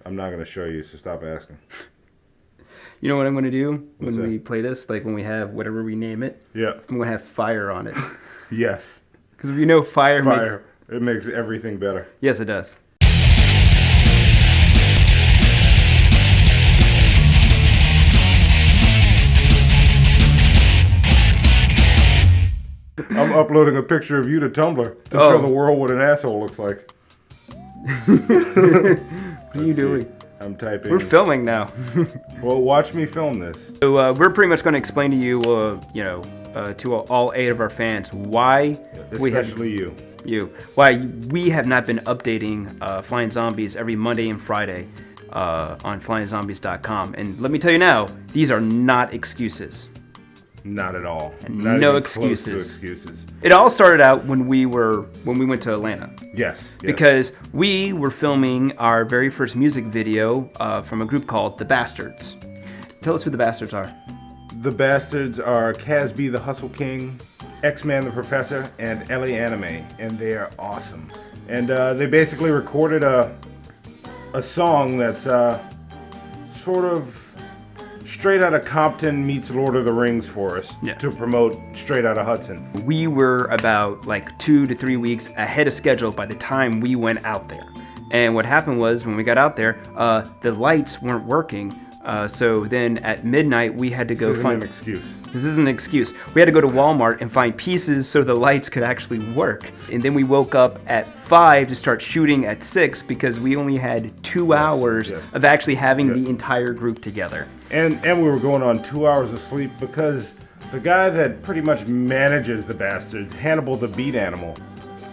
I'm not going to show you, so stop asking. You know what I'm going to do What's when that? we play this? Like when we have whatever we name it, Yeah. I'm going to have fire on it. Yes. Because you know fire makes... Fire. It makes everything better. Yes, it does. I'm uploading a picture of you to Tumblr to Oh. show the world what an asshole looks like. What are you doing? I'm typing. We're filming now. Well, watch me film this. So we're pretty much going to explain to you, to all 8 of our fans, why Especially why we have not been updating Flying Zombies every Monday and Friday on flyingzombies.com. And let me tell you now, these are not excuses. Not at all. No Not even excuses. close to excuses. It all started out when we went to Atlanta. Yes. Because we were filming our very first music video from a group called The Bastards. Tell us who The Bastards are. The Bastards are Casby the Hustle King, X-Man the Professor, and Ellie Anime, and they are awesome. And they basically recorded a song that's sort of Straight Outta Compton meets Lord of the Rings for us to promote Straight Outta Hudson. We were about like 2 to 3 weeks ahead of schedule by the time we went out there. And what happened was when we got out there, the lights weren't working. So then at midnight we had to go find... This isn't an excuse. This isn't an excuse. We had to go to Walmart and find pieces so the lights could actually work. And then we woke up at 5 to start shooting at 6 because we only had 2 hours of actually having the entire group together. And we were going on 2 hours of sleep because the guy that pretty much manages the Bastards, Hannibal the Beat Animal,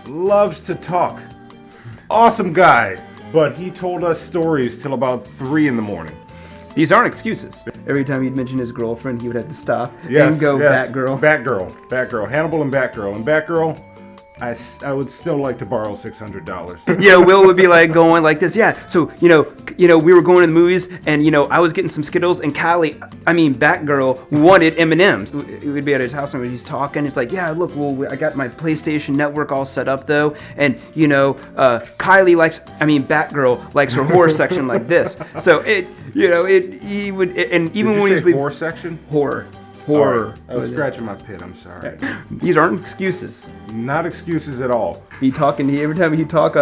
loves to talk. Awesome guy, but he told us stories till about 3 in the morning. These aren't excuses. Every time he'd mention his girlfriend, he would have to stop and go, Batgirl. Batgirl, Hannibal and Batgirl. And Batgirl, I would still like to borrow $600. Will would be like going like this. Yeah, so we were going to the movies, and I was getting some Skittles, and Batgirl wanted M&Ms. We'd be at his house and he's talking. It's like, yeah, look, well, I got my PlayStation Network all set up though, and Batgirl likes her horror section like this. So he would, and even Did when you he's say horror section? horror. Right. I was scratching my pit. I'm sorry. These aren't excuses. Not excuses at all. Every time he'd talk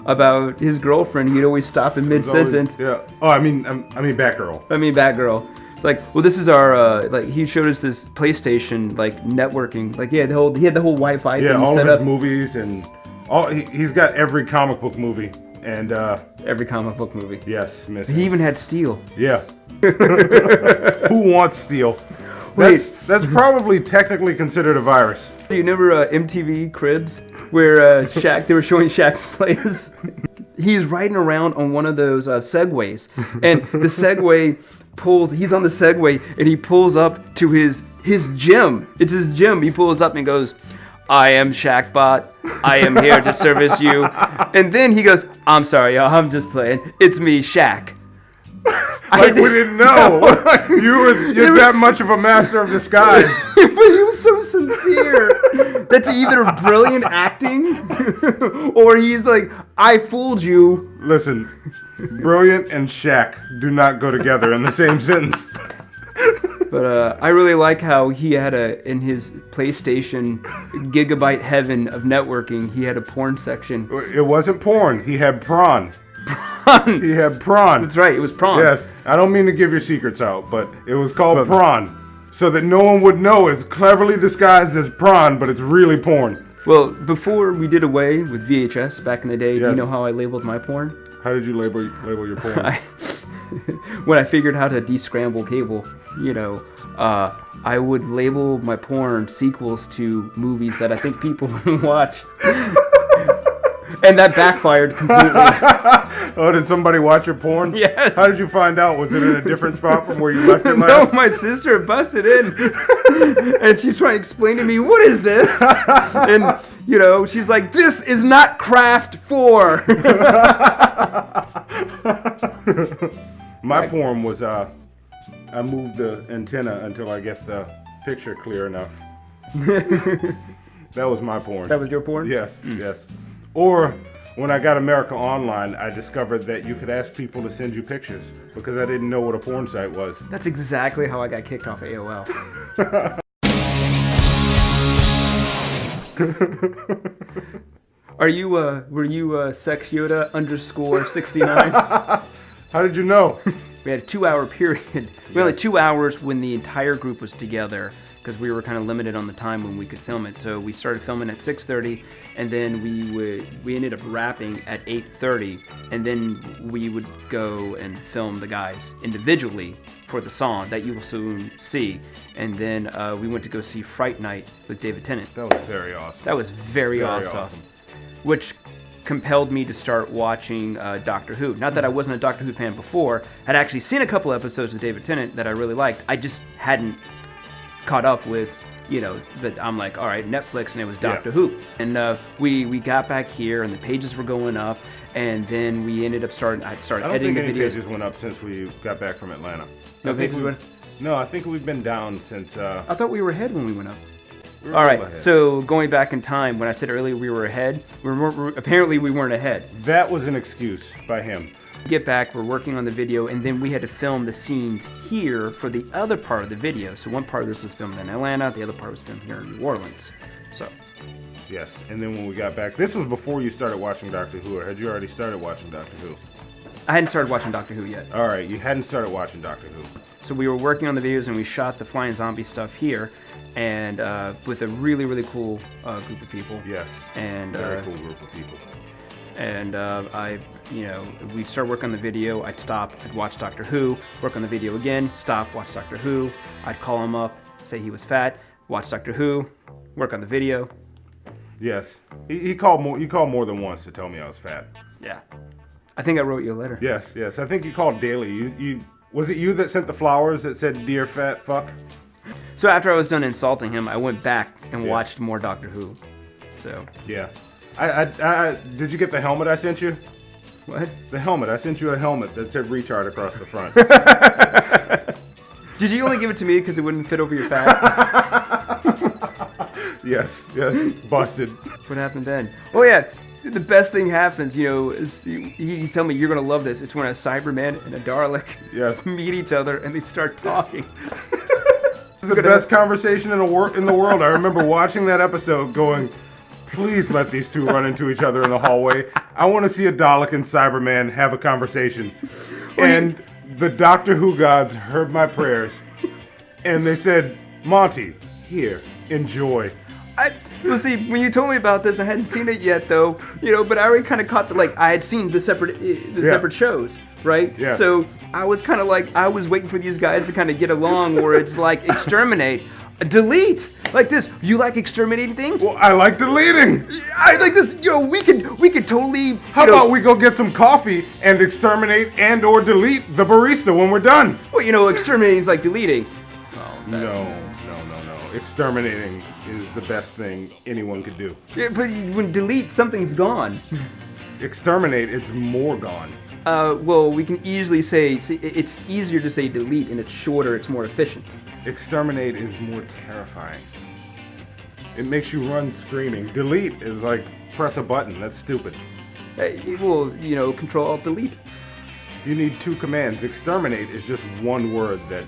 about his girlfriend, he'd always stop in mid-sentence. Yeah. Oh, I mean Batgirl. Batgirl. It's like, well, this is our he showed us this PlayStation networking. Like, he had the whole Wi-Fi thing all set of his up. Movies and all. He's got every comic book movie and Every comic book movie. Yes, missing. He even had Steel. Yeah. Who wants Steel? That's probably technically considered a virus. You remember MTV Cribs, where they were showing Shaq's plays? He's riding around on one of those Segways, and the Segway he's on the Segway, and he pulls up to his gym. It's his gym. He pulls up and goes, "I am Shaqbot. I am here to service you." And then he goes, "I'm sorry, y'all. I'm just playing. It's me, Shaq." We didn't know. You're that much of a master of disguise. But he was so sincere. That's either brilliant acting or he's like, I fooled you. Listen, brilliant and Shaq do not go together in the same sentence. But I really like how he had in his PlayStation gigabyte heaven of networking, he had a porn section. It wasn't porn. He had prawn. He had prawn. That's right, it was prawn. Yes, I don't mean to give your secrets out, but it was called prawn. So that no one would know it's cleverly disguised as prawn, but it's really porn. Well, before we did away with VHS back in the day, do you know how I labeled my porn? How did you label your porn? When I figured how to descramble cable, I would label my porn sequels to movies that I think people would watch. And that backfired completely. Oh, did somebody watch your porn? Yes. How did you find out? Was it in a different spot from where you left it last? No, my sister busted in. And she's trying to explain to me, what is this? And, she's like, this is not Craft 4. My porn was, I moved the antenna until I get the picture clear enough. That was my porn. That was your porn? Yes, yes. Or when I got America Online, I discovered that you could ask people to send you pictures because I didn't know what a porn site was. That's exactly how I got kicked off AOL. Were you Sex Yoda _69? How did you know? We had a 2-hour period. We only had 2 hours when the entire group was together because we were kind of limited on the time when we could film it. So we started filming at 6:30, and then we ended up wrapping at 8:30, and then we would go and film the guys individually for the song that you will soon see. And then we went to go see Fright Night with David Tennant. That was very awesome. That was very awesome. Which compelled me to start watching Doctor Who. Not that I wasn't a Doctor Who fan before. I'd actually seen a couple episodes with David Tennant that I really liked. I just hadn't caught up with, that I'm like, all right, Netflix, and it was Doctor Who. And we got back here, and the pages were going up, and then we ended up I started editing the videos. I don't think any pages went up since we got back from Atlanta. No pages went? No, I think we've been down since... I thought we were ahead when we went up. We All right, so going back in time, when I said earlier we were ahead, apparently we weren't ahead. That was an excuse by him. Get back, we're working on the video, and then we had to film the scenes here for the other part of the video. So one part of this was filmed in Atlanta, the other part was filmed here in New Orleans. So. Yes, and then when we got back, this was before you started watching Doctor Who, or had you already started watching Doctor Who? I hadn't started watching Doctor Who yet. All right, you hadn't started watching Doctor Who. So we were working on the videos, and we shot the flying zombie stuff here, and with a really, really cool group of people. Yes, and very cool group of people. And we'd start working on the video. I'd stop, I'd watch Doctor Who, work on the video again, stop, watch Doctor Who. I'd call him up, say he was fat, watch Doctor Who, work on the video. Yes, he called more. You called more than once to tell me I was fat. Yeah, I think I wrote you a letter. Yes. I think you called daily. You was it you that sent the flowers that said "Dear Fat Fuck"? So after I was done insulting him, I went back and watched more Doctor Who. So yeah. I did you get the helmet I sent you? What? The helmet. I sent you a helmet that said retard across the front. Did you only give it to me because it wouldn't fit over your fat? Yes, busted. What happened then? Oh yeah, the best thing happens, is he tell me you're gonna love this. It's when a Cyberman and a Dalek meet each other and they start talking. It's the best conversation in the world. I remember watching that episode going, please let these two run into each other in the hallway. I want to see a Dalek and Cyberman have a conversation. And the Doctor Who gods heard my prayers. And they said, Monty, here, enjoy. Well, see, when you told me about this, I hadn't seen it yet, though. But I already kind of caught I had seen the separate shows, right? Yeah. So I was kind of I was waiting for these guys to kind of get along, where it's like exterminate, delete, like this. You like exterminating things? Well, I like deleting. I like this. We could totally. How about we go get some coffee and exterminate and/or delete the barista when we're done? Well, exterminating is like deleting. Oh, no. Exterminating is the best thing anyone could do. Yeah, but when delete, something's gone. Exterminate, it's more gone. Well, we can easily say, it's easier to say delete, and it's shorter, it's more efficient. Exterminate is more terrifying. It makes you run screaming. Delete is like press a button. That's stupid. Well, Control-Alt-Delete. You need 2 commands. Exterminate is just one word that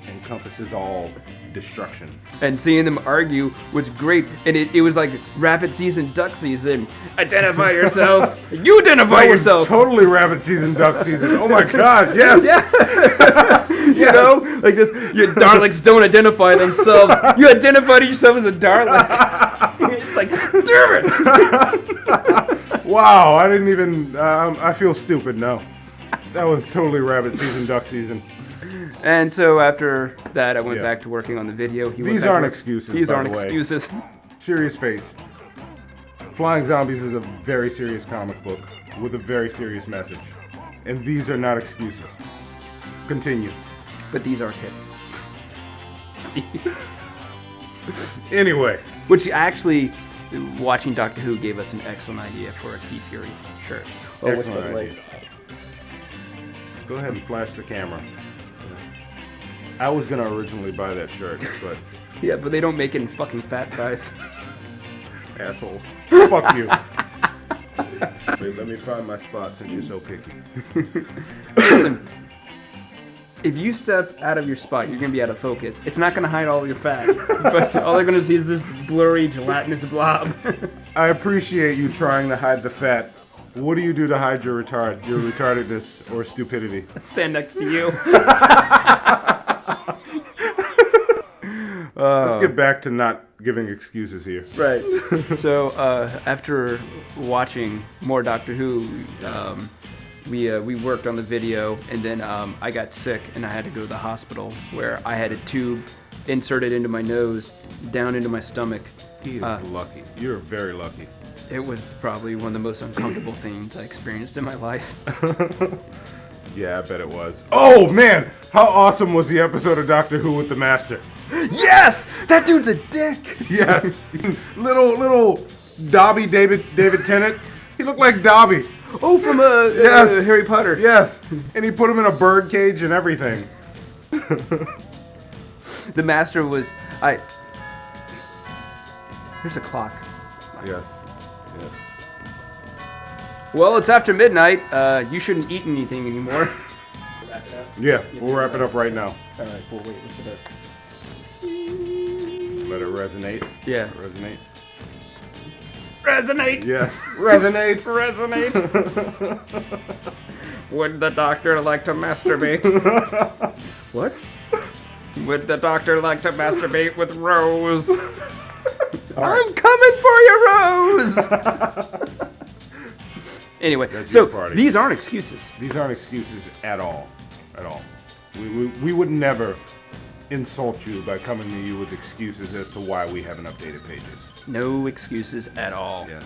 encompasses all destruction. And seeing them argue was great, and it was like rabbit season, duck season. Identify yourself. You identify yourself. Totally rabbit season, duck season. Oh my God! Yes. Yeah. Like this. Your Daleks don't identify themselves. You identified yourself as a Dalek. It's like, damn it. Wow! I didn't even. I feel stupid now. That was totally rabbit season, duck season. And so after that, I went back to working on the video. These aren't excuses. These aren't excuses. Serious face. Flying Zombies is a very serious comic book with a very serious message. And these are not excuses. Continue. But these are tits. Anyway. Which actually, watching Doctor Who gave us an excellent idea for a T-Fury shirt. Excellent idea. Go ahead and flash the camera. I was gonna originally buy that shirt, but... Yeah, but they don't make it in fucking fat size. Asshole. Fuck you. Wait, let me find my spot since you're so picky. Listen, if you step out of your spot, you're gonna be out of focus. It's not gonna hide all your fat, but all they're gonna see is this blurry, gelatinous blob. I appreciate you trying to hide the fat. What do you do to hide your retardedness or stupidity? Stand next to you. Let's get back to not giving excuses here. Right. So after watching more Doctor Who, we worked on the video, and then I got sick, and I had to go to the hospital where I had a tube inserted into my nose, down into my stomach. He is lucky. You're very lucky. It was probably one of the most uncomfortable things I experienced in my life. Yeah, I bet it was. Oh man, how awesome was the episode of Doctor Who with the Master? Yes, that dude's a dick. Yes, little Dobby David Tennant. He looked like Dobby. Oh, from Yes. Harry Potter. Yes, and he put him in a bird cage and everything. The Master was Here's a clock. Yes. Yes. Well, it's after midnight. You shouldn't eat anything anymore. Yeah, we'll wrap it up right now. All right, we'll wait for that. Let it resonate. Yeah. Resonate. Resonate. Yes. Resonate. Resonate. Would the doctor like to masturbate? What? Would the doctor like to masturbate with Rose? I'm coming for you, Rose. Anyway, That's so your party. these aren't excuses. These aren't excuses at all. At all. We would never insult you by coming to you with excuses as to why we haven't updated pages. No excuses at all. Yes.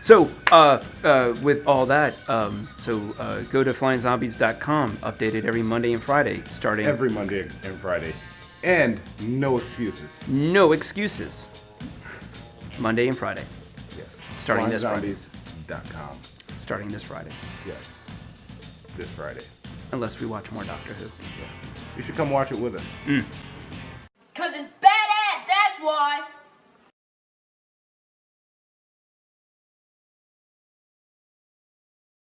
So, with all that, go to flyingzombies.com, updated every Monday and Friday, starting... Every Monday and Friday. And no excuses. No excuses. Monday and Friday. Yes. Starting this Friday. FlyingZombies.com. Starting this Friday. Yes. This Friday. Unless we watch more Doctor Who. Yeah. You should come watch it with us.